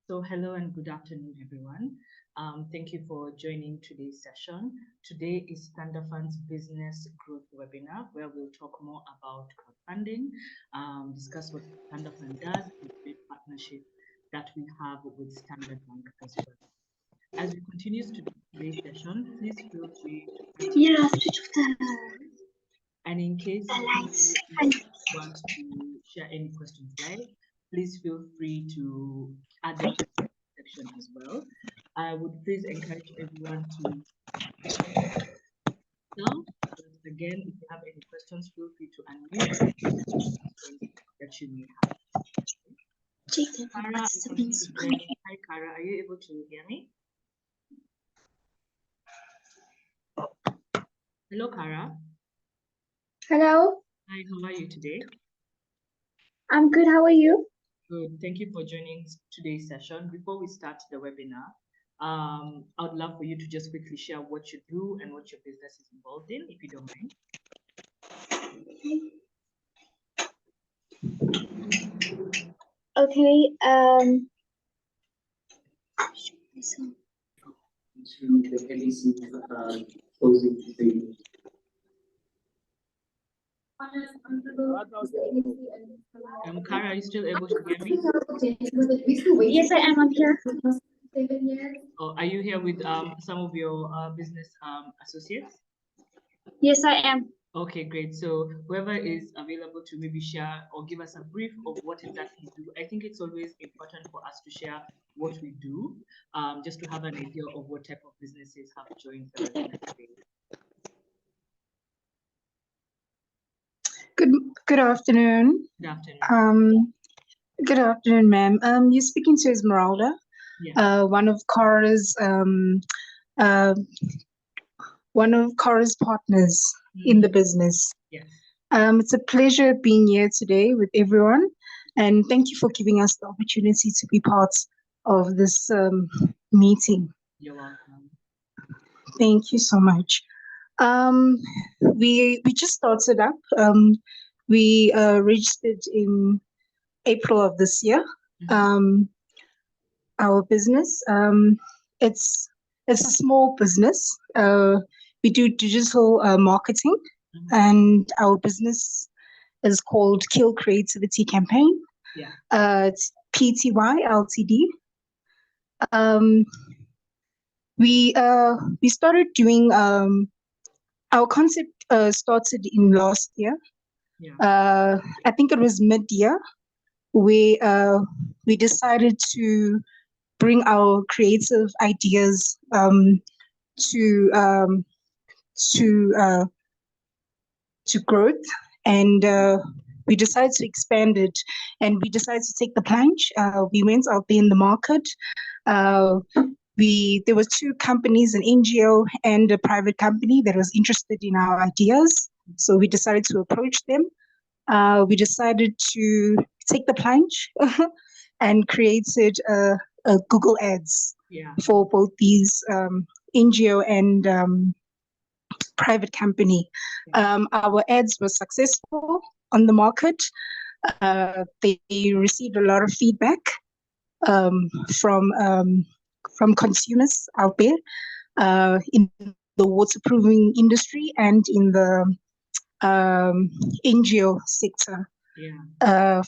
So, hello and good afternoon, everyone. Thank you for joining today's session. Today is Thundafund's Business Growth Webinar, where we'll talk more about crowdfunding, discuss what Thundafund does, and the partnership that we have with Standard Bank as well. As we continue today's session, please feel free to type Yeah, your switch off the questions. And in case lights. you want to share any questions live, please feel free to add them to the section as well. I would please encourage everyone to now. Again, if you have any questions, feel free to unmute questions that you may have. Jacob, Kara, what's the continue means? to join. Hi, Kara. Are you able to hear me? Hello, Kara. Hello, Hi, how are you today? I'm good. How are you? Good. Thank you for joining today's session. Before we start the webinar, I would love for you to just quickly share what you do and what your business is involved in, if you don't mind. Okay. To the LEC closing statement. Kara, are you still able to hear me? Yes, I am. I'm here. Or are you here with some of your business associates? Yes, I am. Okay, great. So whoever is available to maybe share or give us a brief of what exactly you do. I think it's always important for us to share what we do, just to have an idea of what type of businesses have joined the webinar today. Good afternoon. Good afternoon. Good afternoon, ma'am. You're speaking to Esmeralda, Yeah. one of Cora's partners in the business. Yes. It's a pleasure being here today with everyone, and thank you for giving us the opportunity to be part of this meeting. You're welcome. Thank you so much. We just started up. We registered in April of this year. Our business, it's a small business. We do digital marketing, and our business is called Kill Creativity Campaign. Yeah. It's PTY Ltd. We started doing our concept started in last year. Yeah. I think it was mid-year. We decided to bring our creative ideas to growth, and we decided to expand it, and we decided to take the plunge. We went out there in the market. There was two companies, an NGO and a private company that was interested in our ideas. So we decided to approach them. We decided to take the plunge and created a Google Ads for both these NGO and private company. Our ads were successful on the market. They received a lot of feedback from consumers out there in the waterproofing industry and in the NGO sector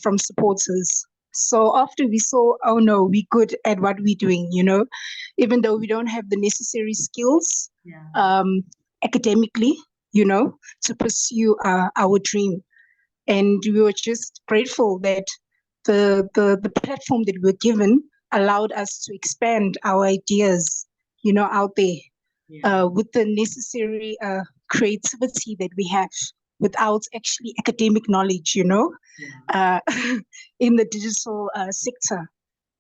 from supporters. So after we saw, oh no, we're good at what we're doing, even though we don't have the necessary skills academically, to pursue our dream. And we were just grateful that the platform that we were given allowed us to expand our ideas, out there with the necessary creativity that we have without actually academic knowledge, in the digital sector.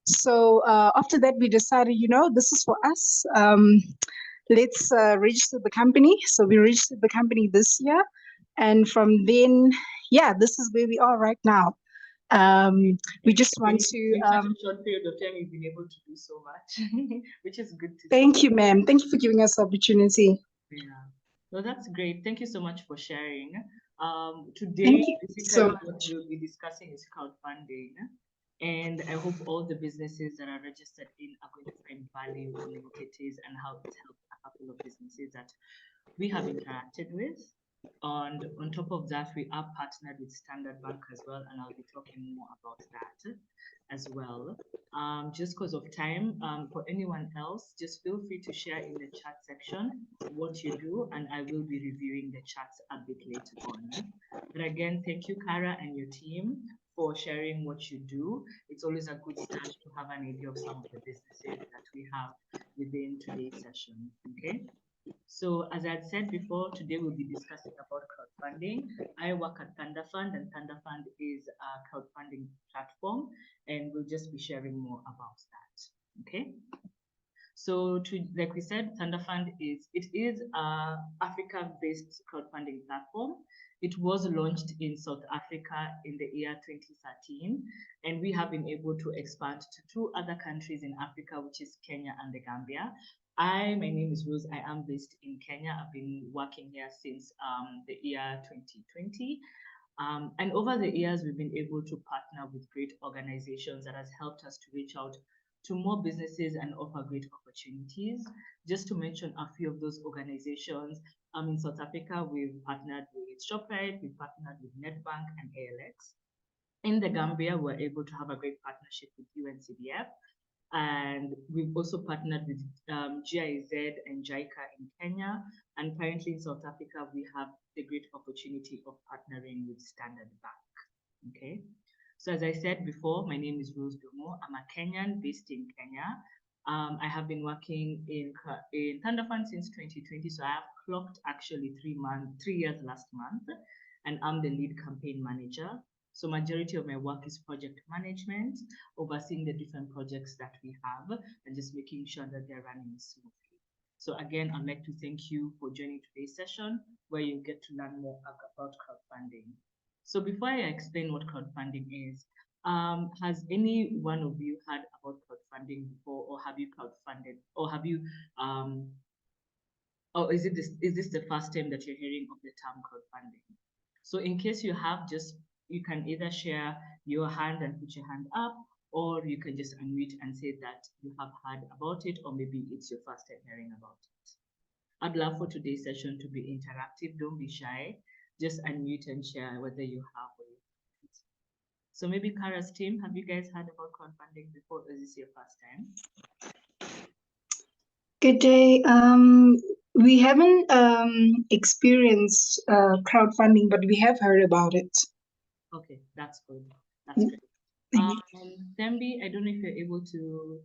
So after that, we decided, this is for us. Let's register the company. So we registered the company this year. And from then, this is where we are right now. We just want to. In such a short period of time, you've been able to do so much, which is good to see. Thank you, ma'am. Thank you for giving us the opportunity. Yeah, well, that's great. Thank you so much for sharing. Today, basically, what we'll be discussing is crowdfunding. And I hope all the businesses that are registered in are going to find value in what it is and how it's helped a couple of businesses that we have interacted with. And on top of that, we are partnered with Standard Bank as well, and I'll be talking more about that as well. Just because of time, for anyone else, just feel free to share in the chat section what you do, and I will be reviewing the chats a bit later on. But again, thank you, Kara, and your team for sharing what you do. It's always a good start to have an idea of some of the businesses that we have within today's session. Okay. So as I had said before, today we'll be discussing about crowdfunding. I work at Thundafund, and Thundafund is a crowdfunding platform, and we'll just be sharing more about that. Okay. So like we said, Thunderfund is a Africa-based crowdfunding platform. It was launched in South Africa in the year 2013, and we have been able to expand to 2 other countries in Africa, which is Kenya and the Gambia. My name is Rose. I am based in Kenya. I've been working here since the year 2020. And over the years, we've been able to partner with great organizations that has helped us to reach out to more businesses and offer great opportunities. Just to mention a few of those organizations, in South Africa, we've partnered with ShopRite, we've partnered with Nedbank and ALX. In the Gambia, we're able to have a great partnership with UNCDF. And we've also partnered with GIZ and JICA in Kenya. And currently in South Africa, we have the great opportunity of partnering with Standard Bank. Okay. So as I said before, my name is Rose Domo. I'm a Kenyan based in Kenya. I have been working in Thunderfund since 2020. So I have clocked actually 3 years last month, and I'm the lead campaign manager. So majority of my work is project management, overseeing the different projects that we have and just making sure that they're running smoothly. So again, I'd like to thank you for joining today's session where you get to learn more about crowdfunding. So before I explain what crowdfunding is, has any one of you heard about crowdfunding before, or have you crowdfunded, or have you, or is this the first time that you're hearing of the term crowdfunding? So in case you have, you can either share your hand and put your hand up, or you can just unmute and say that you have heard about it, or maybe it's your first time hearing about it. I'd love for today's session to be interactive. Don't be shy. Just unmute and share whether you have or you haven't. So maybe Kara's team, have you guys heard about crowdfunding before, or is this your first time? Good day. We haven't experienced crowdfunding, but we have heard about it. Okay, that's good. That's great. Thembi, I don't know if you're able to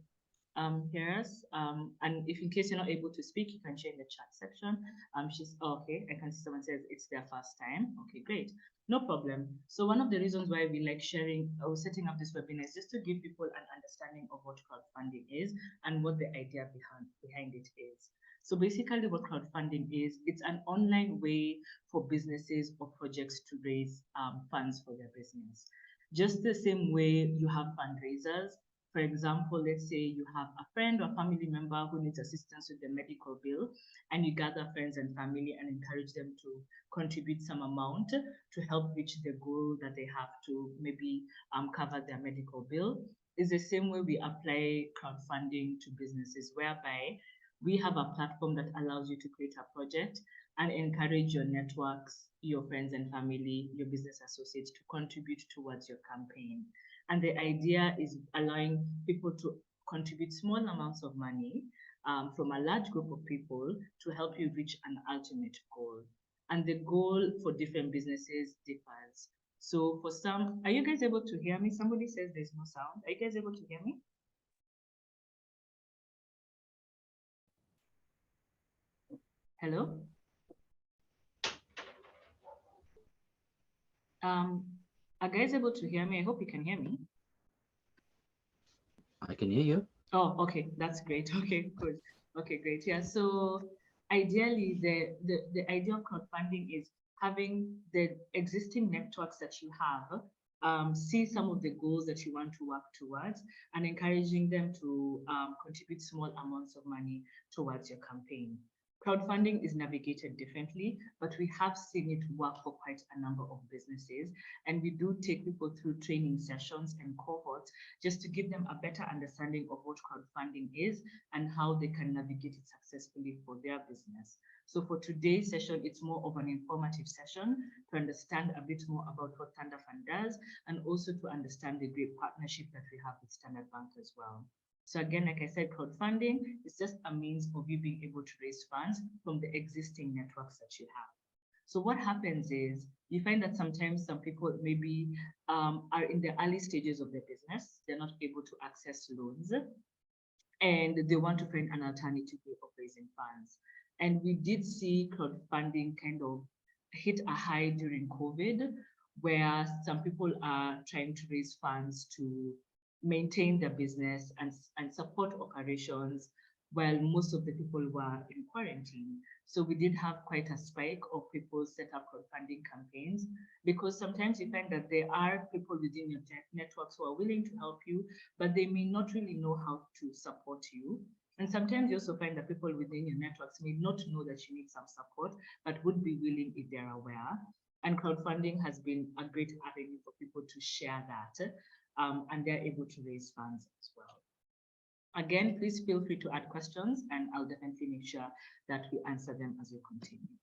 hear us. And if in case you're not able to speak, you can share in the chat section. Okay. I can see someone says it's their first time. Okay, great. No problem. So one of the reasons why we like sharing or setting up this webinar is just to give people an understanding of what crowdfunding is and what the idea behind it is. So basically what crowdfunding is, it's an online way for businesses or projects to raise funds for their business. Just the same way you have fundraisers. For example, let's say you have a friend or family member who needs assistance with the medical bill, and you gather friends and family and encourage them to contribute some amount to help reach the goal that they have to maybe cover their medical bill. It's the same way we apply crowdfunding to businesses, whereby we have a platform that allows you to create a project and encourage your networks, your friends and family, your business associates to contribute towards your campaign. And the idea is allowing people to contribute small amounts of money from a large group of people to help you reach an ultimate goal. And the goal for different businesses differs. So for some, are you guys able to hear me? Somebody says there's no sound. Are you guys able to hear me? Hello? Are guys able to hear me? I hope you can hear me. I can hear you. Oh, okay, that's great. Okay, good. Okay, great. Yeah, so ideally, the idea of crowdfunding is having the existing networks that you have see some of the goals that you want to work towards and encouraging them to contribute small amounts of money towards your campaign. Crowdfunding is navigated differently, but we have seen it work for quite a number of businesses. And we do take people through training sessions and cohorts just to give them a better understanding of what crowdfunding is and how they can navigate it successfully for their business. So for today's session, it's more of an informative session to understand a bit more about what Thundafund does and also to understand the great partnership that we have with Standard Bank as well. So again, like I said, crowdfunding is just a means of you being able to raise funds from the existing networks that you have. So what happens is you find that sometimes some people maybe are in the early stages of their business. They're not able to access loans and they want to find an alternative way of raising funds. And we did see crowdfunding kind of hit a high during COVID, where some people are trying to raise funds to maintain their business and support operations while most of the people were in quarantine. So we did have quite a spike of people set up crowdfunding campaigns because sometimes you find that there are people within your networks who are willing to help you, but they may not really know how to support you. And sometimes you also find that people within your networks may not know that you need some support, but would be willing if they're aware. And crowdfunding has been a great avenue for people to share that, and they're able to raise funds as well. Again, please feel free to add questions and I'll definitely make sure that we answer them as we continue.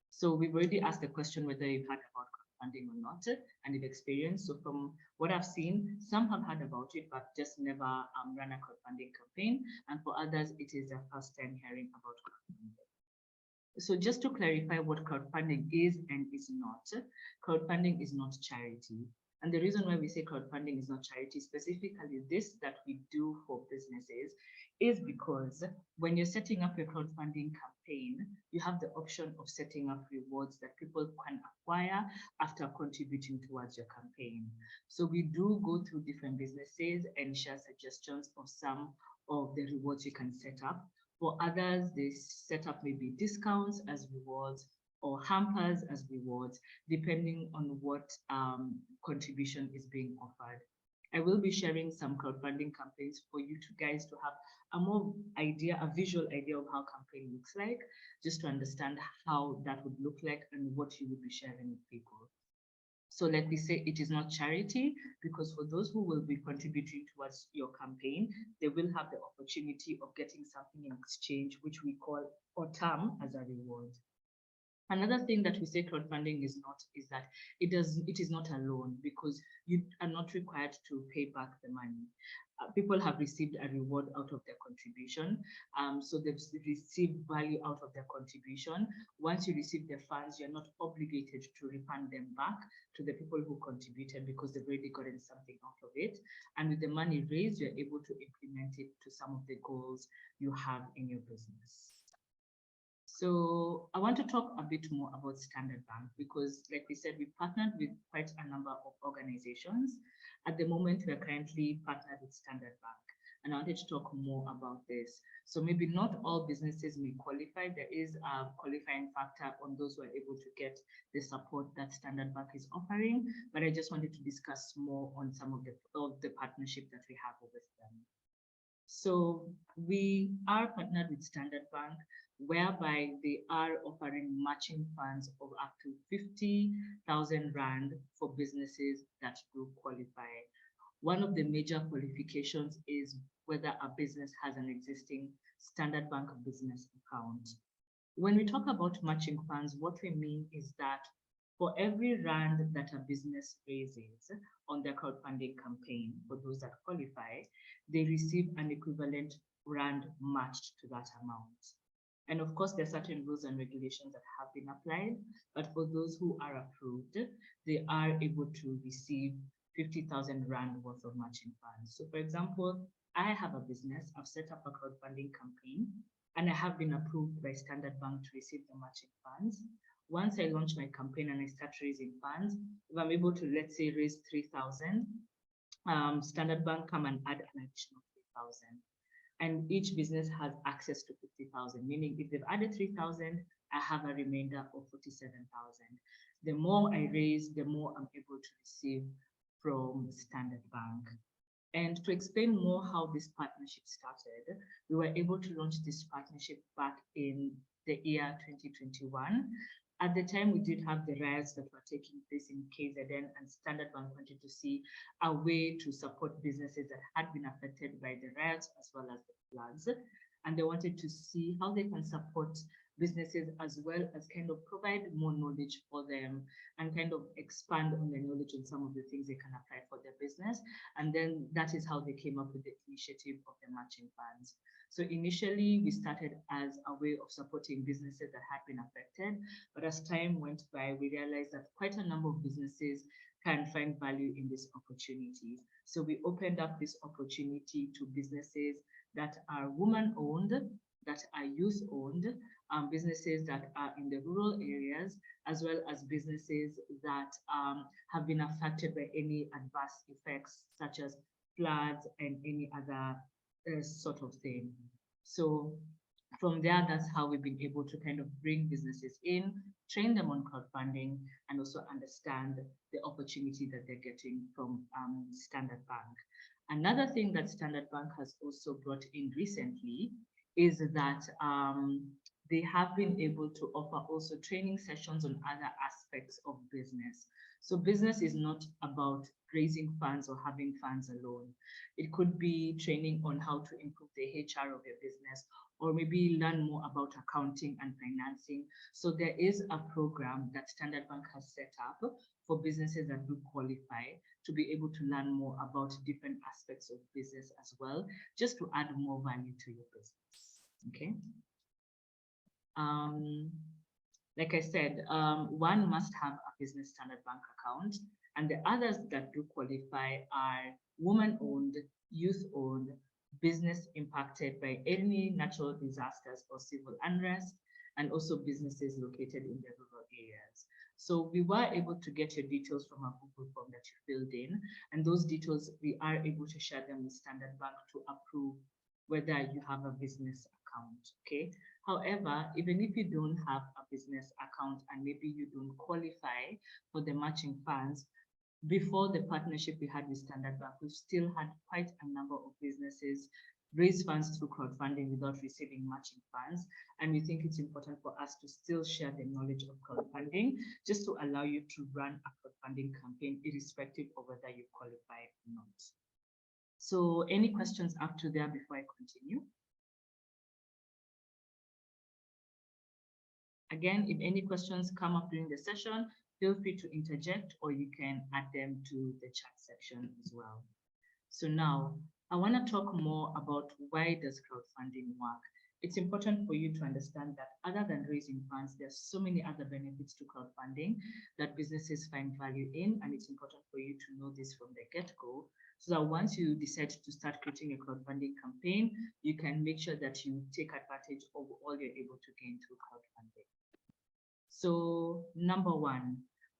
So we've already asked the question whether you've heard about crowdfunding or not and if experienced. So from what I've seen, some have heard about it, but just never run a crowdfunding campaign. And for others, it is their first time hearing about crowdfunding. So just to clarify what crowdfunding is and is not, crowdfunding is not charity. And the reason why we say crowdfunding is not charity, specifically this that we do for businesses, is because when you're setting up your crowdfunding campaign, you have the option of setting up rewards that people can acquire after contributing towards your campaign. So we do go through different businesses and share suggestions of some of the rewards you can set up. For others, they set up maybe discounts as rewards or hampers as rewards, depending on what contribution is being offered. I will be sharing some crowdfunding campaigns for you guys to have a visual idea of how campaign looks like, just to understand how that would look like and what you would be sharing with people. So like we say, it is not charity, because for those who will be contributing towards your campaign, they will have the opportunity of getting something in exchange, which we call or term as a reward. Another thing that we say crowdfunding is not is that it is not a loan, because you are not required to pay back the money. People have received a reward out of their contribution, so they've received value out of their contribution. Once you receive the funds, you're not obligated to refund them back to the people who contributed, because they've already gotten something out of it. And with the money raised, you're able to implement it to some of the goals you have in your business. So I want to talk a bit more about Standard Bank, because like we said, we partnered with quite a number of organizations. At the moment, we are currently partnered with Standard Bank, and I wanted to talk more about this. So maybe not all businesses may qualify. There is a qualifying factor on those who are able to get the support that Standard Bank is offering, but I just wanted to discuss more on some of the partnership that we have with them. So we are partnered with Standard Bank, whereby they are offering matching funds of up to 50,000 Rand for businesses that do qualify. One of the major qualifications is whether a business has an existing Standard Bank business account. When we talk about matching funds, what we mean is that for every Rand that a business raises on their crowdfunding campaign, for those that qualify, they receive an equivalent Rand matched to that amount. And of course, there are certain rules and regulations that have been applied, but for those who are approved, they are able to receive 50,000 Rand worth of matching funds. So for example, I have a business, I've set up a crowdfunding campaign, and I have been approved by Standard Bank to receive the matching funds. Once I launch my campaign and I start raising funds, if I'm able to, let's say, raise 3,000, Standard Bank come and add an additional 3,000. And each business has access to 50,000, meaning if they've added 3,000, I have a remainder of 47,000. The more I raise, the more I'm able to receive from Standard Bank. And to explain more how this partnership started, we were able to launch this partnership back in the year 2021. At the time, we did have the riots that were taking place in KZN, and Standard Bank wanted to see a way to support businesses that had been affected by the riots as well as the floods. And they wanted to see how they can support businesses as well as kind of provide more knowledge for them and kind of expand on their knowledge on some of the things they can apply for their business. And then that is how they came up with the initiative of the matching funds. So initially, we started as a way of supporting businesses that had been affected. But as time went by, we realized that quite a number of businesses can find value in this opportunity. So we opened up this opportunity to businesses that are woman-owned, that are youth-owned, businesses that are in the rural areas, as well as businesses that have been affected by any adverse effects, such as floods and any other sort of thing. So from there, that's how we've been able to kind of bring businesses in, train them on crowdfunding, and also understand the opportunity that they're getting from Standard Bank. Another thing that Standard Bank has also brought in recently is that they have been able to offer also training sessions on other aspects of business. So business is not about raising funds or having funds alone. It could be training on how to improve the HR of your business, or maybe learn more about accounting and financing. So there is a program that Standard Bank has set up for businesses that do qualify to be able to learn more about different aspects of business as well, just to add more value to your business. Okay. Like I said, one must have a business Standard Bank account, and the others that do qualify are woman-owned, youth-owned, business impacted by any natural disasters or civil unrest, and also businesses located in the rural areas. So we were able to get your details from a Google form that you filled in, and those details, we are able to share them with Standard Bank to approve whether you have a business account, okay? However, even if you don't have a business account and maybe you don't qualify for the matching funds, before the partnership we had with Standard Bank, we've still had quite a number of businesses raise funds through crowdfunding without receiving matching funds. And we think it's important for us to still share the knowledge of crowdfunding, just to allow you to run a crowdfunding campaign, irrespective of whether you qualify or not. So any questions up to there before I continue? Again, if any questions come up during the session, feel free to interject, or you can add them to the chat section as well. So now, I want to talk more about why does crowdfunding work. It's important for you to understand that other than raising funds, there's so many other benefits to crowdfunding that businesses find value in, and it's important for you to know this from the get-go, so that once you decide to start creating a crowdfunding campaign, you can make sure that you take advantage of all you're able to gain through crowdfunding. So number one,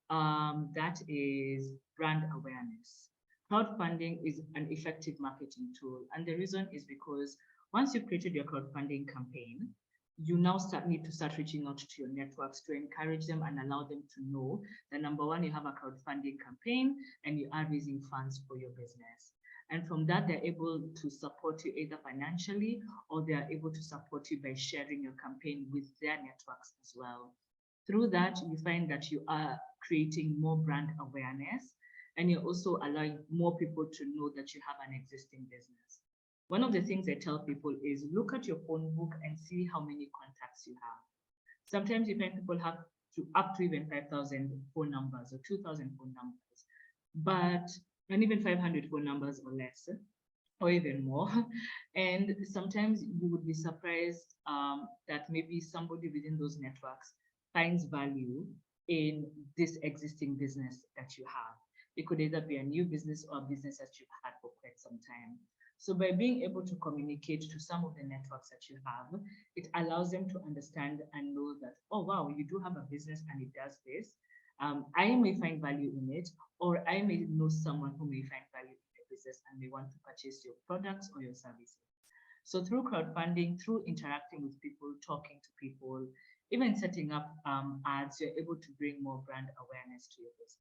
that is brand awareness. Crowdfunding is an effective marketing tool. And the reason is because once you've created your crowdfunding campaign, you now need to start reaching out to your networks to encourage them and allow them to know that number one, you have a crowdfunding campaign and you are raising funds for your business. And from that, they're able to support you either financially, or they are able to support you by sharing your campaign with their networks as well. Through that, you find that you are creating more brand awareness, and you're also allowing more people to know that you have an existing business. One of the things I tell people is look at your phone book and see how many contacts you have. Sometimes you find people have up to even 5,000 phone numbers or 2,000 phone numbers, and even 500 phone numbers or less, or even more. And sometimes you would be surprised that maybe somebody within those networks finds value in this existing business that you have. It could either be a new business or a business that you've had for quite some time. So by being able to communicate to some of the networks that you have, it allows them to understand and know that, oh, wow, you do have a business and it does this. I may find value in it, or I may know someone who may find value in the business and may want to purchase your products or your services. So through crowdfunding, through interacting with people, talking to people, even setting up ads, you're able to bring more brand awareness to your business.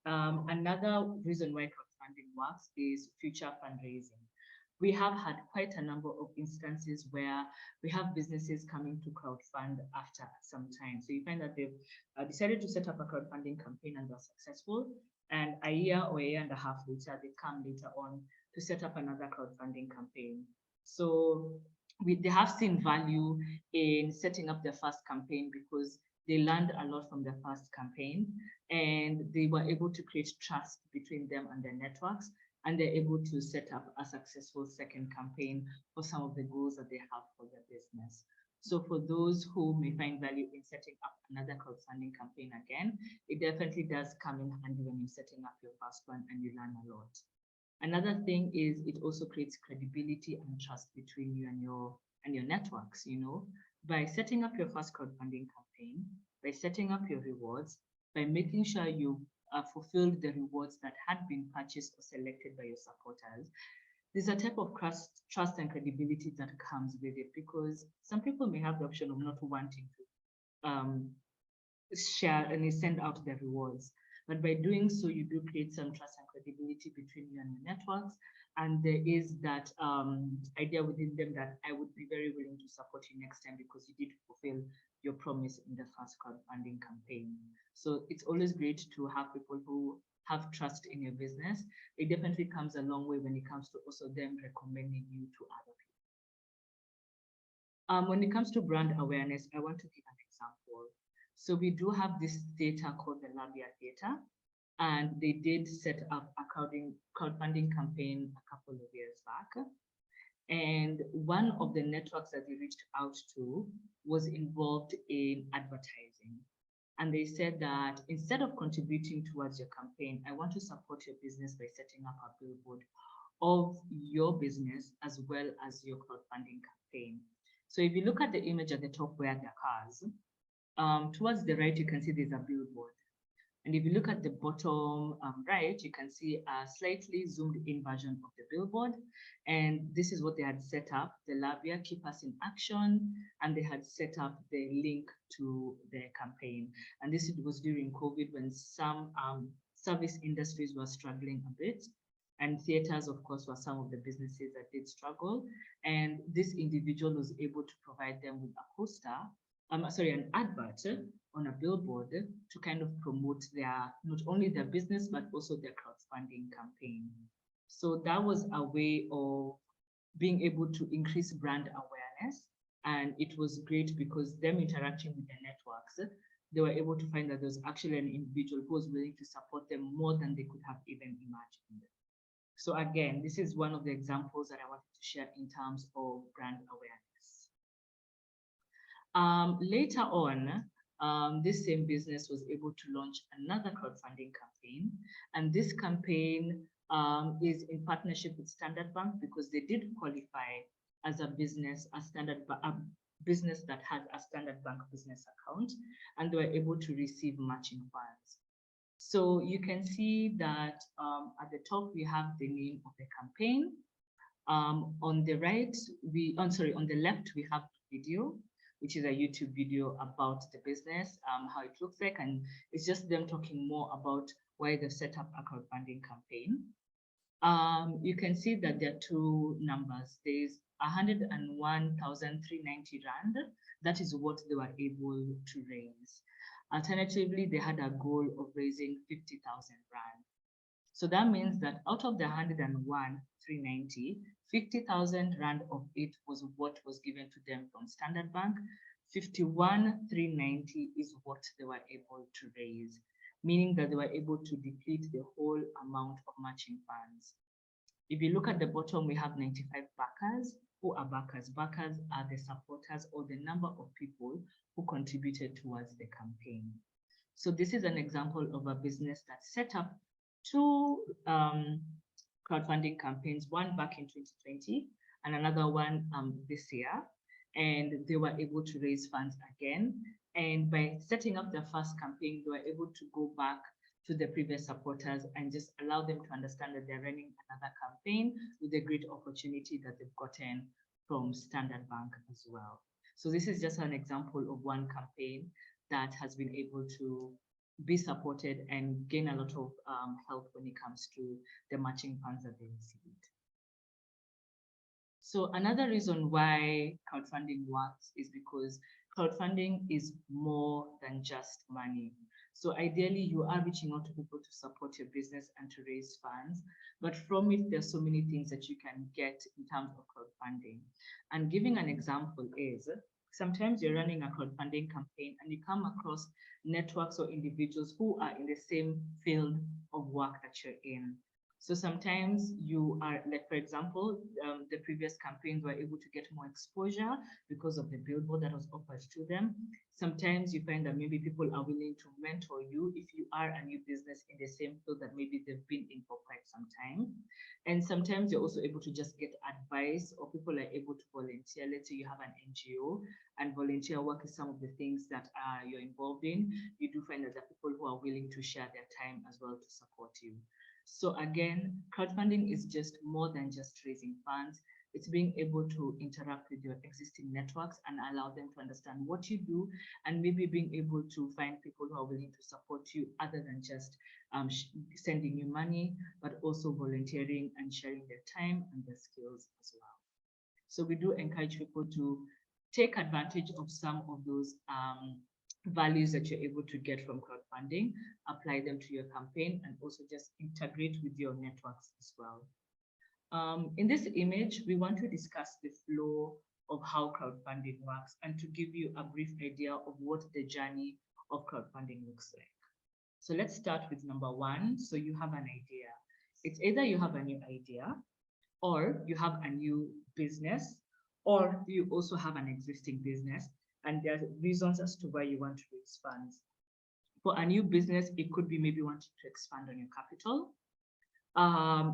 Another reason why crowdfunding works is future fundraising. We have had quite a number of instances where we have businesses coming to crowdfund after some time. So you find that they've decided to set up a crowdfunding campaign and they're successful. And a year or a year and a half later, they come later on to set up another crowdfunding campaign. So they have seen value in setting up their first campaign because they learned a lot from their first campaign and they were able to create trust between them and their networks, and they're able to set up a successful second campaign for some of the goals that they have for their business. So for those who may find value in setting up another crowdfunding campaign again, it definitely does come in handy when you're setting up your first one and you learn a lot. Another thing is it also creates credibility and trust between you and your networks, by setting up your first crowdfunding campaign, by setting up your rewards, by making sure you fulfilled the rewards that had been purchased or selected by your supporters. There's a type of trust and credibility that comes with it, because some people may have the option of not wanting to share and send out their rewards. But by doing so, you do create some trust and credibility between you and your networks. And there is that idea within them that I would be very willing to support you next time because you did fulfill your promise in the first crowdfunding campaign. So it's always great to have people who have trust in your business. It definitely comes a long way when it comes to also them recommending you to other people. When it comes to brand awareness, I want to give an example. So we do have this theater called the Labia Theater, and they did set up a crowdfunding campaign a couple of years back. And one of the networks that they reached out to was involved in advertising. And they said that instead of contributing towards your campaign, I want to support your business by setting up a billboard of your business as well as your crowdfunding campaign. So if you look at the image at the top where there are cars, towards the right, you can see there's a billboard. And if you look at the bottom right, you can see a slightly zoomed in version of the billboard. And this is what they had set up, the Labia Keep Us in Action, and they had set up the link to their campaign. And this was during COVID when some service industries were struggling a bit. And theaters, of course, were some of the businesses that did struggle. And this individual was able to provide them with a poster, an advert on a billboard to kind of promote not only their business, but also their crowdfunding campaign. So that was a way of being able to increase brand awareness. And it was great because them interacting with the networks, they were able to find that there was actually an individual who was willing to support them more than they could have even imagined. So again, this is one of the examples that I wanted to share in terms of brand awareness. Later on, this same business was able to launch another crowdfunding campaign. And this campaign is in partnership with Standard Bank because they did qualify as a business, a business that had a Standard Bank business account, and they were able to receive matching funds. So you can see that at the top, we have the name of the campaign. On the right, on the left, we have the video, which is a YouTube video about the business, how it looks like, and it's just them talking more about why they've set up a crowdfunding campaign. You can see that there are two numbers. There's 101,390 Rand. That is what they were able to raise. Alternatively, they had a goal of raising 50,000 Rand. So that means that out of the 101,390, 50,000 Rand of it was what was given to them from Standard Bank. 51,390 is what they were able to raise, meaning that they were able to deplete the whole amount of matching funds. If you look at the bottom, we have 95 backers. Who are backers? Backers are the supporters or the number of people who contributed towards the campaign. So this is an example of a business that set up two crowdfunding campaigns, one back in 2020 and another one this year. And they were able to raise funds again. And by setting up their first campaign, they were able to go back to the previous supporters and just allow them to understand that they're running another campaign with a great opportunity that they've gotten from Standard Bank as well. So this is just an example of one campaign that has been able to be supported and gain a lot of help when it comes to the matching funds that they received. So another reason why crowdfunding works is because crowdfunding is more than just money. So ideally, you are reaching out to people to support your business and to raise funds. But from it, there's so many things that you can get in terms of crowdfunding. And giving an example is, sometimes you're running a crowdfunding campaign and you come across networks or individuals who are in the same field of work that you're in. So sometimes you are, like, for example, the previous campaigns were able to get more exposure because of the billboard that was offered to them. Sometimes you find that maybe people are willing to mentor you if you are a new business in the same field that maybe they've been in for quite some time. And sometimes you're also able to just get advice, or people are able to volunteer. Let's say you have an NGO and volunteer work is some of the things that you're involved in. You do find that there are people who are willing to share their time as well to support you. So again, crowdfunding is just more than just raising funds. It's being able to interact with your existing networks and allow them to understand what you do, and maybe being able to find people who are willing to support you other than just sending you money, but also volunteering and sharing their time and their skills as well. So we do encourage people to take advantage of some of those values that you're able to get from crowdfunding, apply them to your campaign, and also just integrate with your networks as well. In this image, we want to discuss the flow of how crowdfunding works and to give you a brief idea of what the journey of crowdfunding looks like. So let's start with number one. So you have an idea. It's either you have a new idea, or you have a new business, or you also have an existing business, and there are reasons as to why you want to raise funds. For a new business, it could be maybe wanting to expand on your capital.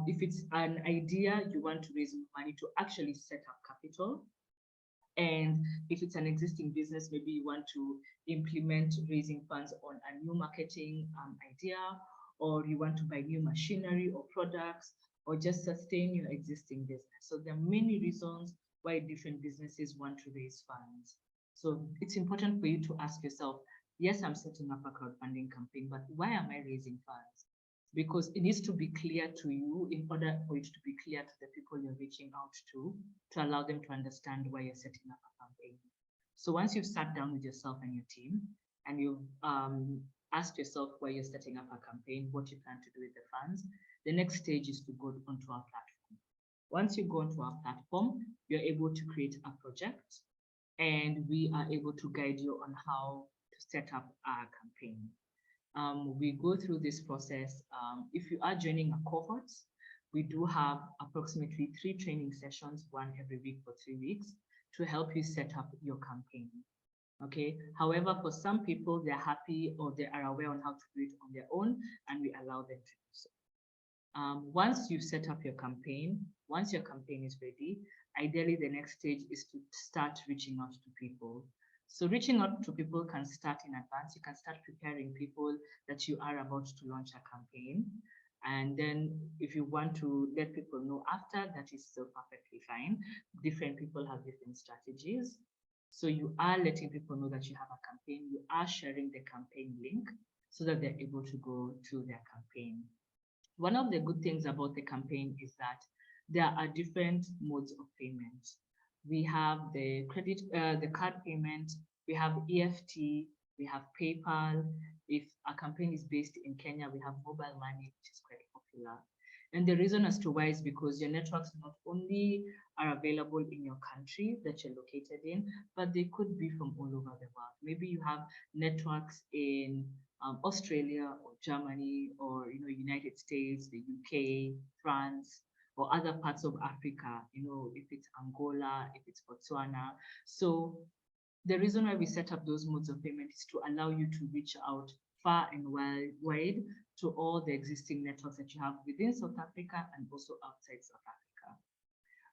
If it's an idea, you want to raise money to actually set up capital. And if it's an existing business, maybe you want to implement raising funds on a new marketing idea, or you want to buy new machinery or products, or just sustain your existing business. So there are many reasons why different businesses want to raise funds. So it's important for you to ask yourself, yes, I'm setting up a crowdfunding campaign, but why am I raising funds? Because it needs to be clear to you in order for it to be clear to the people you're reaching out to allow them to understand why you're setting up a campaign. So once you've sat down with yourself and your team and you've asked yourself why you're setting up a campaign, what you plan to do with the funds, the next stage is to go onto our platform. Once you go onto our platform, you're able to create a project, and we are able to guide you on how to set up a campaign. We go through this process. If you are joining a cohort, we do have approximately 3 training sessions, one every week for 3 weeks, to help you set up your campaign. Okay. However, for some people, they're happy or they are aware on how to do it on their own, and we allow them to do so. Once you set up your campaign, once your campaign is ready, ideally the next stage is to start reaching out to people. So reaching out to people can start in advance. You can start preparing people that you are about to launch a campaign. And then if you want to let people know after, that is still perfectly fine. Different people have different strategies. So you are letting people know that you have a campaign. You are sharing the campaign link so that they're able to go to their campaign. One of the good things about the campaign is that there are different modes of payment. We have the card payment, we have EFT, we have PayPal. If a campaign is based in Kenya, we have mobile money, which is quite popular. And the reason as to why is because your networks not only are available in your country that you're located in, but they could be from all over the world. Maybe you have networks in Australia or Germany or United States, the UK, France, or other parts of Africa, if it's Angola, if it's Botswana. So the reason why we set up those modes of payment is to allow you to reach out far and wide to all the existing networks that you have within South Africa and also outside South Africa.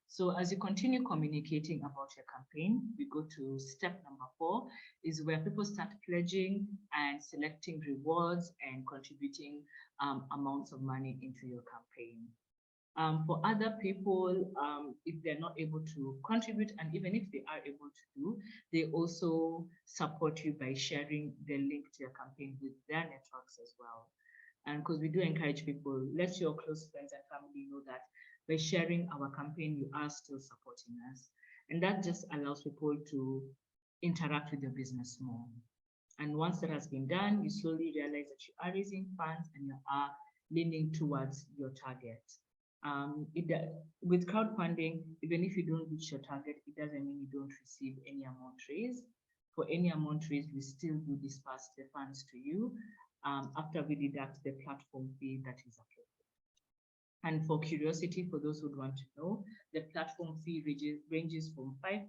So as you continue communicating about your campaign, we go to step number 4, is where people start pledging and selecting rewards and contributing amounts of money into your campaign. For other people, if they're not able to contribute, and even if they are able to do, they also support you by sharing the link to your campaign with their networks as well. And because we do encourage people, let your close friends and family know that by sharing our campaign, you are still supporting us. And that just allows people to interact with your business more. And once that has been done, you slowly realize that you are raising funds and you are leaning towards your target. With crowdfunding, even if you don't reach your target, it doesn't mean you don't receive any amount raised. For any amount raised, we still do disperse the funds to you after we deduct the platform fee that is applicable. And for curiosity, for those who want to know, the platform fee ranges from 5%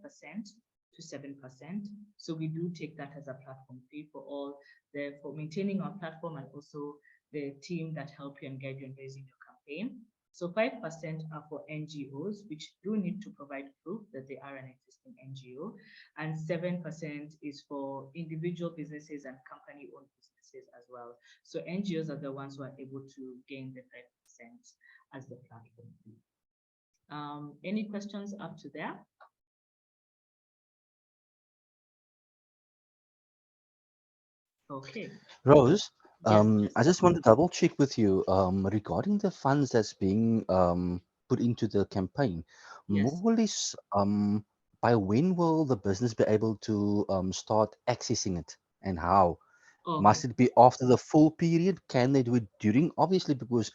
to 7%. So we do take that as a platform fee for maintaining our platform and also the team that help you and guide you in raising your campaign. So 5% are for NGOs, which do need to provide proof that they are an existing NGO, and 7% is for individual businesses and company-owned businesses as well. So NGOs are the ones who are able to gain the 5% as the platform fee. Any questions up to there? Okay. Rose, Yes. I just want to double check with you regarding the funds that's being put into the campaign. Yes. More or less, by when will the business be able to start accessing it and how? Okay. Must it be after the full period? Can they do it during? Obviously, because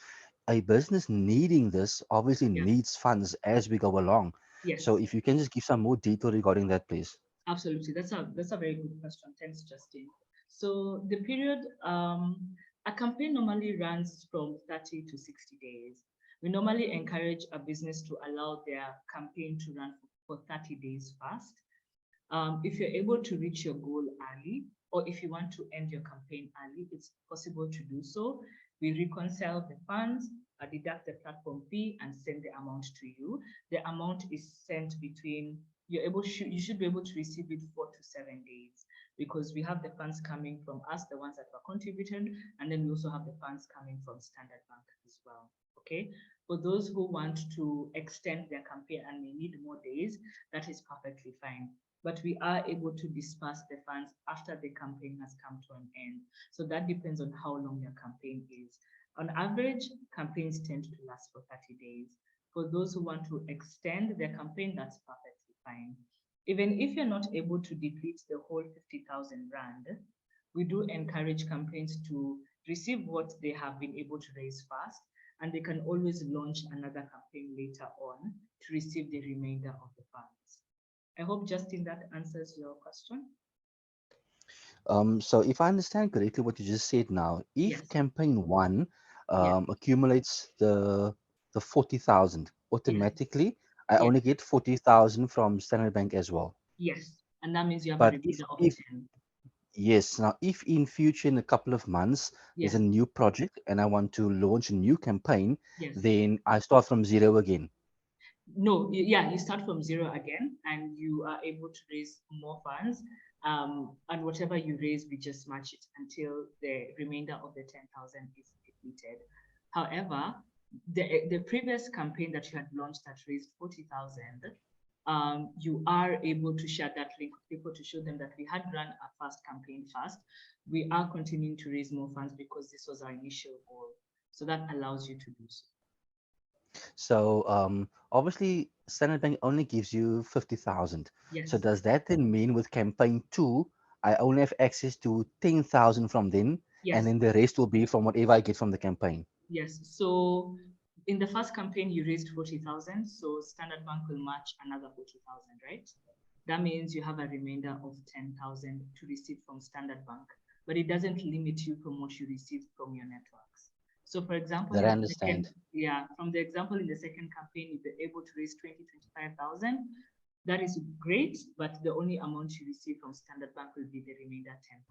a business needing this obviously Yes. needs funds as we go along. Yes. So if you can just give some more detail regarding that, please. Absolutely. That's a very good question. Thanks, Justin. So the period, a campaign normally runs from 30 to 60 days. We normally encourage a business to allow their campaign to run for 30 days first. If you're able to reach your goal early, or if you want to end your campaign early, it's possible to do so. We reconcile the funds, deduct the platform fee, and send the amount to you. The amount is sent between, you should be able to receive it 4 to 7 days, because we have the funds coming from us, the ones that were contributed, and then we also have the funds coming from Standard Bank as well. Okay. For those who want to extend their campaign and may need more days, that is perfectly fine. But we are able to disperse the funds after the campaign has come to an end. So that depends on how long your campaign is. On average, campaigns tend to last for 30 days. For those who want to extend their campaign, that's perfectly fine. Even if you're not able to deplete the whole 50,000 Rand, we do encourage campaigns to receive what they have been able to raise first, and they can always launch another campaign later on to receive the remainder of the funds. I hope, Justin, that answers your question. So if I understand correctly what you just said now, if Yes. campaign one Yes. accumulates the 40,000, automatically I Yes. only get 40,000 from Standard Bank as well. Yes. And that means you have a But remainder of if 10. yes, now if in future in a couple of months there's Yes. a new project and I want to launch a new campaign, Yes. then I start from zero again. No, yeah, you start from zero again and you are able to raise more funds. And whatever you raise, we just match it until the remainder of the 10,000 is depleted. However, the previous campaign that you had launched that raised 40,000, you are able to share that link with people to show them that we had run a first campaign first. We are continuing to raise more funds because this was our initial goal. So that allows you to do so. So obviously Standard Bank only gives you 50,000. Yes. So does that then mean with campaign two, I only have access to 10,000 from then, Yes. and then the rest will be from whatever I get from the campaign? Yes. So in the first campaign, you raised 40,000. So Standard Bank will match another 40,000, right? That means you have a remainder of 10,000 to receive from Standard Bank, but it doesn't limit you from what you receive from your networks. So for example, That I understand. from the example in the second campaign, if you're able to raise 25,000, that is great, but the only amount you receive from Standard Bank will be the remainder 10,000.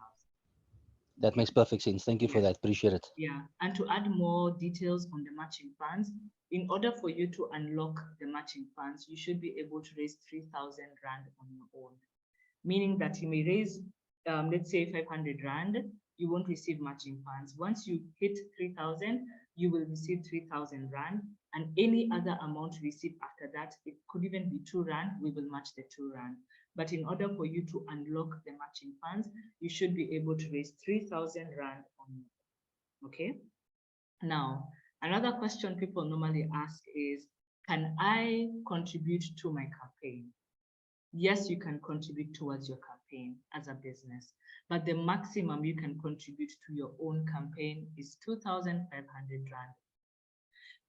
That makes perfect sense. Thank you for that. Appreciate it. Yeah, and to add more details on the matching funds, in order for you to unlock the matching funds, you should be able to raise 3,000 Rand on your own. Meaning that you may raise, let's say 500 Rand, you won't receive matching funds. Once you hit 3,000, you will receive 3,000 Rand. And any other amount received after that, it could even be 2 Rand, we will match the 2 Rand. But in order for you to unlock the matching funds, you should be able to raise 3,000 Rand on your own. Okay. Now, another question people normally ask is, can I contribute to my campaign? Yes, you can contribute towards your campaign as a business, but the maximum you can contribute to your own campaign is 2,500 Rand.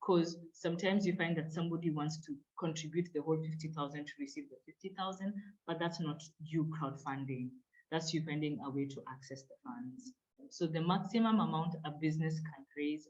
Because sometimes you find that somebody wants to contribute the whole 50,000 to receive the 50,000, but that's not you crowdfunding. That's you finding a way to access the funds. So the maximum amount a business can raise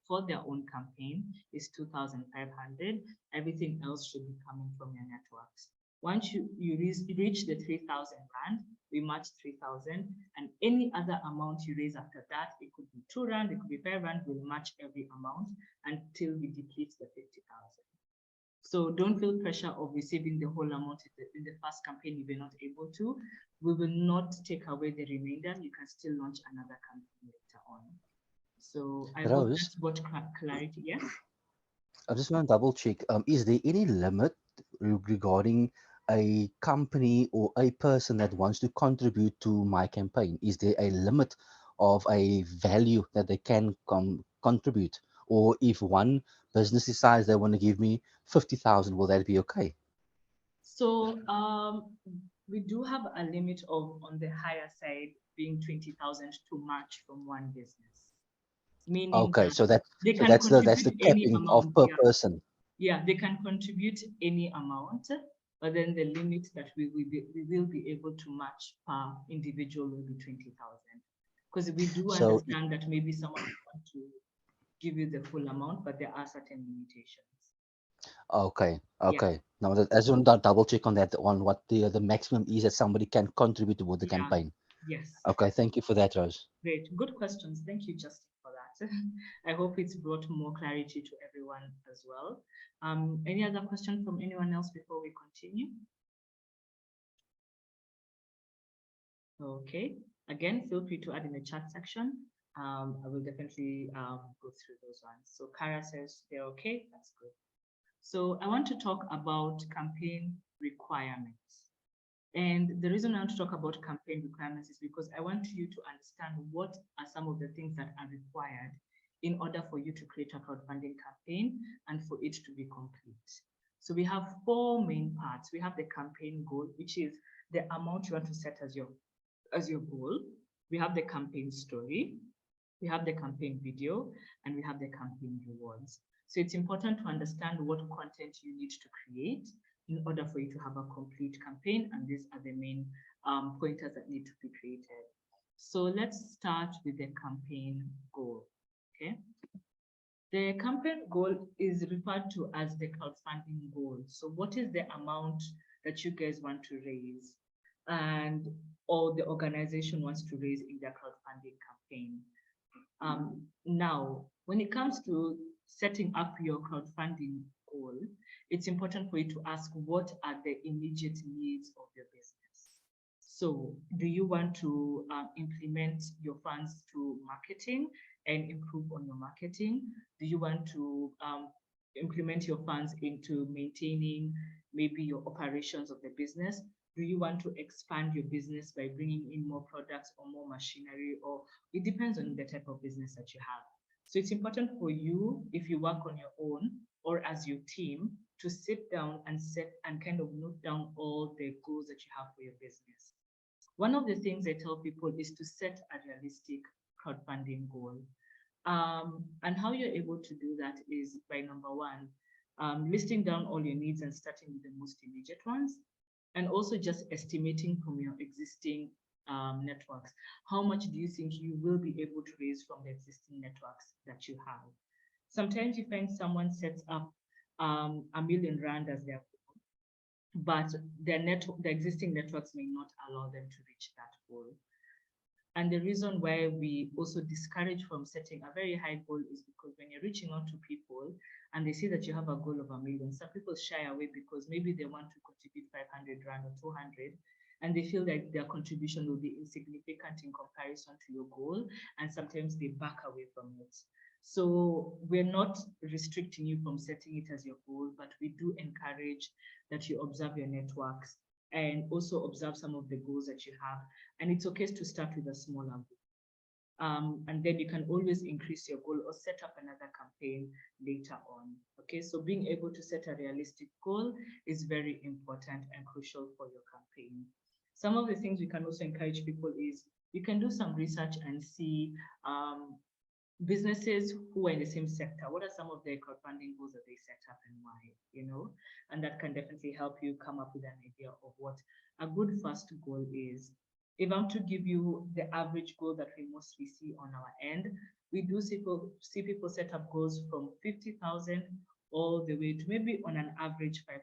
for their own campaign is 2,500. Everything else should be coming from your networks. Once you reach the 3,000 Rand, we match 3,000, and any other amount you raise after that, it could be 2 Rand, it could be 5 Rand, we'll match every amount until we deplete the 50,000. So don't feel pressure of receiving the whole amount in the first campaign if you're not able to. We will not take away the remainder. You can still launch another campaign later on. So I hope Rose, that's brought clarity. Yes. I just want to double check. Is there any limit regarding a company or a person that wants to contribute to my campaign? Is there a limit of a value that they can contribute? Or if one business decides they want to give me 50,000, will that be okay? So we do have a limit of, on the higher side, being 20,000 to match from one business. Meaning Okay, that so that's they can that's contribute the any capping of amount. per Yeah. person. Yeah, they can contribute any amount, but then the limit that we will be able to match per individual will be 20,000. Because we do So understand that maybe someone wants to give you the full amount, but there are certain limitations. okay, Yeah. okay. Now that as you double check on that, on what the maximum is that somebody can contribute toward the Yeah. campaign. Yes. Okay, thank you for that, Rose. Great. Good questions. Thank you, Justin, for that. I hope it's brought more clarity to everyone as well. Any other question from anyone else before we continue? Okay. Again, feel free to add in the chat section. I will definitely go through those ones. So Kara says they're okay. That's good. So I want to talk about campaign requirements. And the reason I want to talk about campaign requirements is because I want you to understand what are some of the things that are required in order for you to create a crowdfunding campaign and for it to be complete. So we have 4 main parts. We have the campaign goal, which is the amount you want to set as your goal. We have the campaign story, we have the campaign video, and we have the campaign rewards. So it's important to understand what content you need to create in order for you to have a complete campaign, and these are the main pointers that need to be created. So let's start with the campaign goal. Okay. The campaign goal is referred to as the crowdfunding goal. So what is the amount that you guys want to raise and or the organization wants to raise in their crowdfunding campaign? Now, when it comes to setting up your crowdfunding goal, it's important for you to ask what are the immediate needs of your business. So do you want to implement your funds to marketing and improve on your marketing? Do you want to implement your funds into maintaining maybe your operations of the business? Do you want to expand your business by bringing in more products or more machinery? Or it depends on the type of business that you have. So it's important for you, if you work on your own or as your team, to sit down and set and kind of note down all the goals that you have for your business. One of the things I tell people is to set a realistic crowdfunding goal. And how you're able to do that is by number one, listing down all your needs and starting with the most immediate ones, and also just estimating from your existing networks. How much do you think you will be able to raise from the existing networks that you have? Sometimes you find someone sets up R1 million as their goal, but the existing networks may not allow them to reach that goal. And the reason why we also discourage from setting a very high goal is because when you're reaching out to people and they see that you have a goal of R1 million, some people shy away because maybe they want to contribute 500 Rand or 200, and they feel like their contribution will be insignificant in comparison to your goal, and sometimes they back away from it. So we're not restricting you from setting it as your goal, but we do encourage that you observe your networks and also observe some of the goals that you have. And it's okay to start with a smaller goal. And then you can always increase your goal or set up another campaign later on. Okay, so being able to set a realistic goal is very important and crucial for your campaign. Some of the things we can also encourage people is you can do some research and see businesses who are in the same sector. What are some of the crowdfunding goals that they set up and why, and that can definitely help you come up with an idea of what a good first goal is. If I'm to give you the average goal that we mostly see on our end, we do see people set up goals from 50,000 all the way to maybe on an average 500,000.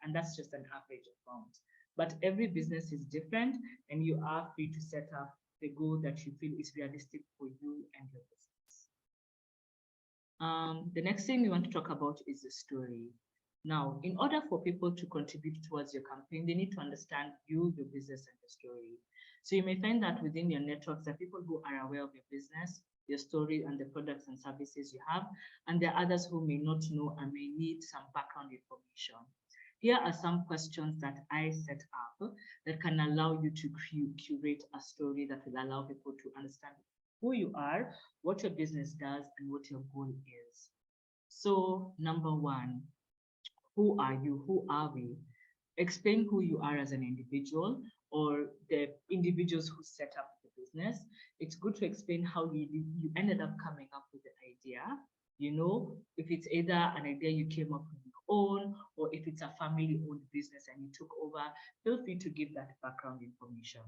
And that's just an average amount. But every business is different, and you are free to set up the goal that you feel is realistic for you and your business. The next thing we want to talk about is the story. Now, in order for people to contribute towards your campaign, they need to understand you, your business, and your story. So you may find that within your networks, there are people who are aware of your business, your story, and the products and services you have, and there are others who may not know and may need some background information. Here are some questions that I set up that can allow you to curate a story that will allow people to understand who you are, what your business does, and what your goal is. So, number one, who are you? Who are we? Explain who you are as an individual or the individuals who set up the business. It's good to explain how you ended up coming up with the idea. If it's either an idea you came up with your own, or if it's a family-owned business and you took over, feel free to give that background information.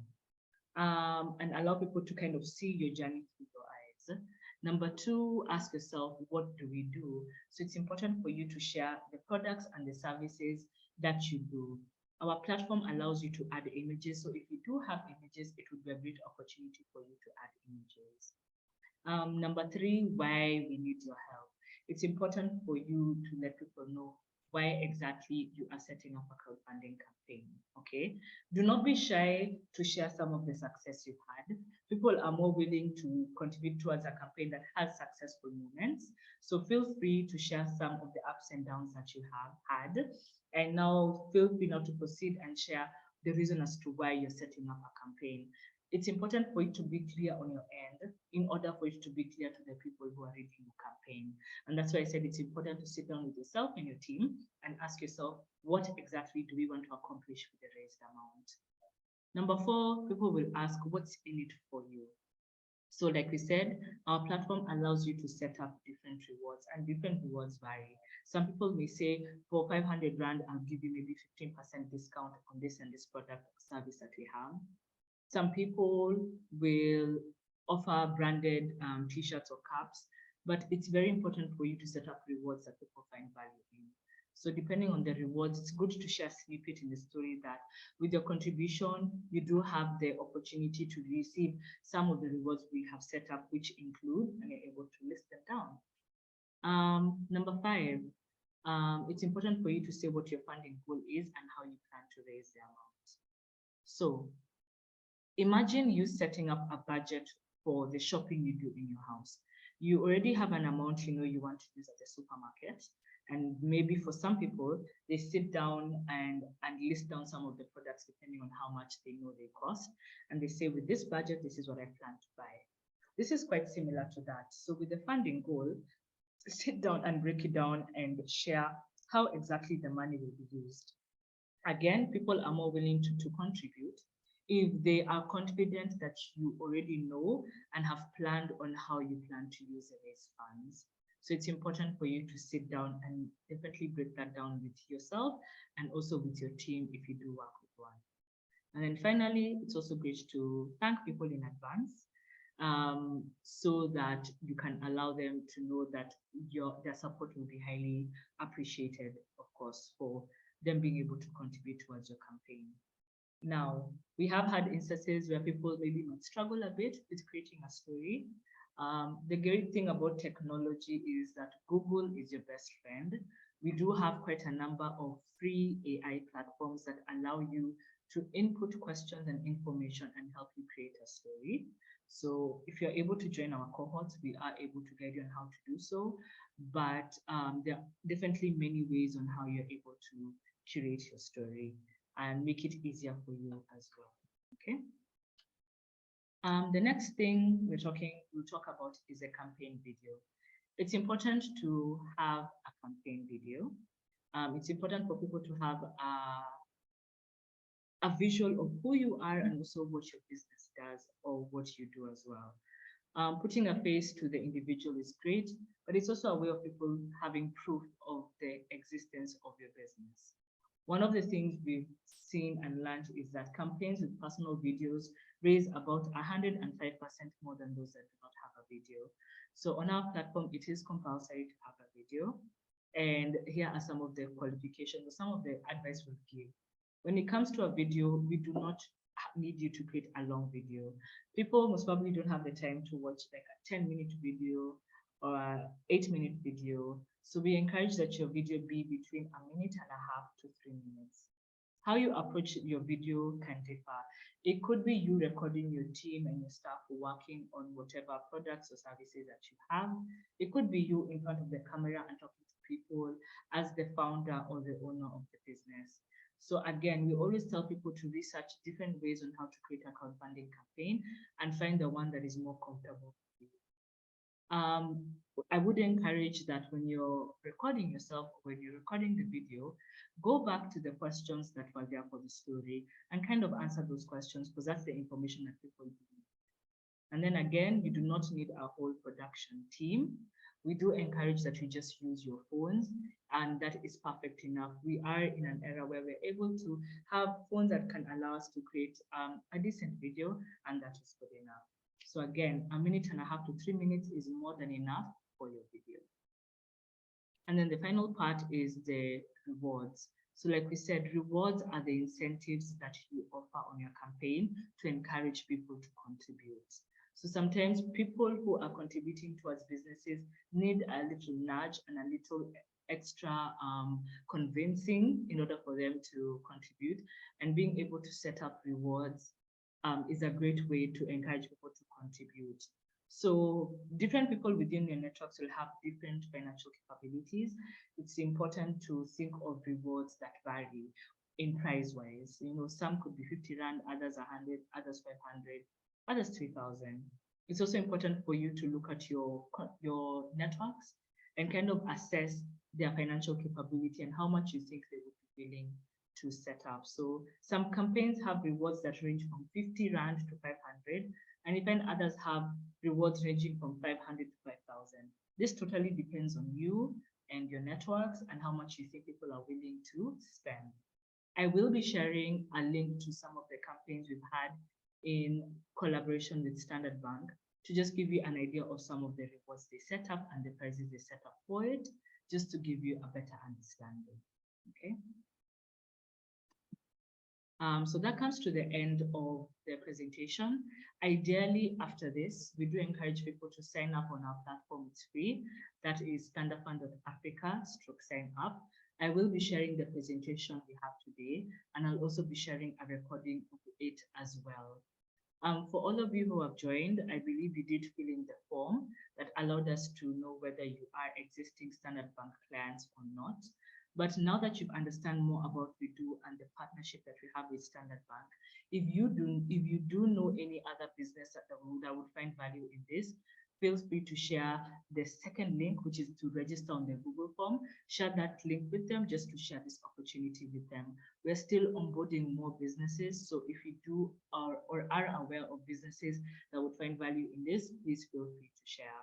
And allow people to kind of see your journey through your eyes. Number two, ask yourself, what do we do? So it's important for you to share the products and the services that you do. Our platform allows you to add images. So if you do have images, it would be a great opportunity for you to add images. Number three, why we need your help. It's important for you to let people know why exactly you are setting up a crowdfunding campaign, okay? Do not be shy to share some of the success you've had. People are more willing to contribute towards a campaign that has successful moments. So feel free to share some of the ups and downs that you have had. And now feel free now to proceed and share the reason as to why you're setting up a campaign. It's important for it to be clear on your end in order for it to be clear to the people who are reading your campaign. And that's why I said it's important to sit down with yourself and your team and ask yourself, what exactly do we want to accomplish with the raised amount? Number four, people will ask, what's in it for you? So like we said, our platform allows you to set up different rewards, and different rewards vary. Some people may say, for 500 Rand, I'll give you maybe 15% discount on this and this product or service that we have. Some people will offer branded t-shirts or caps, but it's very important for you to set up rewards that people find value in. So depending on the rewards, it's good to share a snippet in the story that with your contribution, you do have the opportunity to receive some of the rewards we have set up, which include, and you're able to list them down. Number five, it's important for you to say what your funding goal is and how you plan to raise the amount. So imagine you setting up a budget for the shopping you do in your house. You already have an amount you want to use at the supermarket. And maybe for some people, they sit down and list down some of the products depending on how much they know they cost. And they say, with this budget, this is what I plan to buy. This is quite similar to that. So with the funding goal, sit down and break it down and share how exactly the money will be used. Again, people are more willing to contribute if they are confident that you already know and have planned on how you plan to use the raised funds. So it's important for you to sit down and definitely break that down with yourself and also with your team if you do work with one. And then finally, it's also great to thank people in advance so that you can allow them to know that their support will be highly appreciated, of course, for them being able to contribute towards your campaign. Now, we have had instances where people maybe might struggle a bit with creating a story. The great thing about technology is that Google is your best friend. We do have quite a number of free AI platforms that allow you to input questions and information and help you create a story. So if you're able to join our cohorts, we are able to guide you on how to do so. But there are definitely many ways on how you're able to curate your story and make it easier for you as well. Okay. The next thing we'll talk about is a campaign video. It's important to have a campaign video. It's important for people to have a visual of who you are and also what your business does or what you do as well. Putting a face to the individual is great, but it's also a way of people having proof of the existence of your business. One of the things we've seen and learned is that campaigns with personal videos raise about 105% more than those that do not have a video. So on our platform, it is compulsory to have a video. And here are some of the qualifications, some of the advice we'll give. When it comes to a video, we do not need you to create a long video. People most probably don't have the time to watch like a 10-minute video or a 8-minute video. So we encourage that your video be between 1.5 minutes to 3 minutes. How you approach your video can differ. It could be you recording your team and your staff working on whatever products or services that you have. It could be you in front of the camera and talking to people as the founder or the owner of the business. So again, we always tell people to research different ways on how to create a crowdfunding campaign and find the one that is more comfortable for you. I would encourage that when you're recording yourself, or when you're recording the video, go back to the questions that were there for the story and kind of answer those questions because that's the information that people need. And then again, you do not need a whole production team. We do encourage that you just use your phones, and that is perfect enough. We are in an era where we're able to have phones that can allow us to create a decent video, and that is good enough. So again, 1.5 minutes to 3 minutes is more than enough for your video. And then the final part is the rewards. So like we said, rewards are the incentives that you offer on your campaign to encourage people to contribute. So sometimes people who are contributing towards businesses need a little nudge and a little extra convincing in order for them to contribute, and being able to set up rewards is a great way to encourage people to contribute. So different people within your networks will have different financial capabilities. It's important to think of rewards that vary in price wise. You know, some could be 50 Rand, others 100, others 500, others 3,000. It's also important for you to look at your networks and kind of assess their financial capability and how much you think they would be willing to set up. So some campaigns have rewards that range from 50 Rand to 500, and even others have rewards ranging from 500 to 5,000. This totally depends on you and your networks and how much you think people are willing to spend. I will be sharing a link to some of the campaigns we've had in collaboration with Standard Bank to just give you an idea of some of the rewards they set up and the prices they set up for it, just to give you a better understanding. Okay. So that comes to the end of the presentation. Ideally, after this, we do encourage people to sign up on our platform. It's free. That is thunderfund.africa/sign up. I will be sharing the presentation we have today, and I'll also be sharing a recording of it as well. For all of you who have joined, I believe you did fill in the form that allowed us to know whether you are existing Standard Bank clients or not. But now that you understand more about what we do and the partnership that we have with Standard Bank, if you do know any other business that would find value in this, feel free to share the second link, which is to register on the Google form. Share that link with them just to share this opportunity with them. We're still onboarding more businesses, so if you do or are aware of businesses that would find value in this, please feel free to share.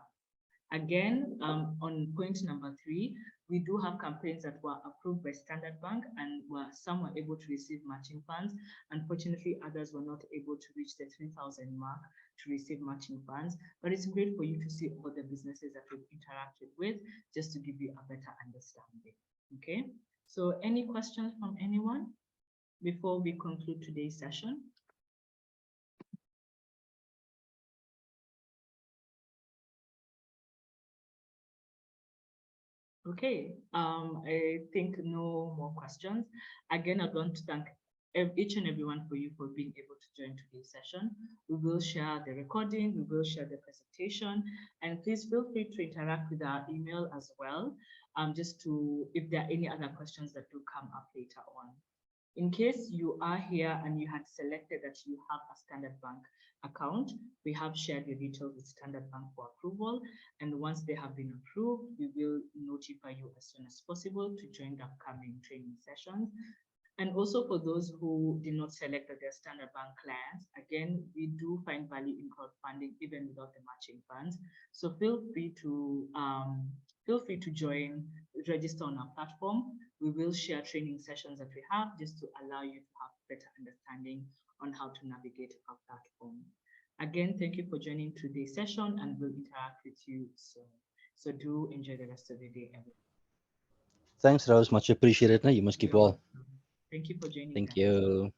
Again, on point number 3, we do have campaigns that were approved by Standard Bank, and some were able to receive matching funds. Unfortunately, others were not able to reach the 3,000 mark to receive matching funds, but it's great for you to see all the businesses that we've interacted with, just to give you a better understanding. Okay, so any questions from anyone before we conclude today's session? Okay, I think no more questions. Again, I'd want to thank each and everyone for you for being able to join today's session. We will share the recording, we will share the presentation, and please feel free to interact with our email as well, just to, if there are any other questions that do come up later on. In case you are here and you had selected that you have a Standard Bank account, we have shared your details with Standard Bank for approval. And once they have been approved, we will notify you as soon as possible to join the upcoming training sessions. And also for those who did not select their Standard Bank clients, again, we do find value in crowdfunding even without the matching funds. So feel free to join, register on our platform. We will share training sessions that we have just to allow you to have better understanding on how to navigate our platform. Again, thank you for joining today's session, and we'll interact with you soon. So do enjoy the rest of the day, everyone. Thanks, Rose. Much appreciated. You must keep well. Thank you for joining. Thank guys. you.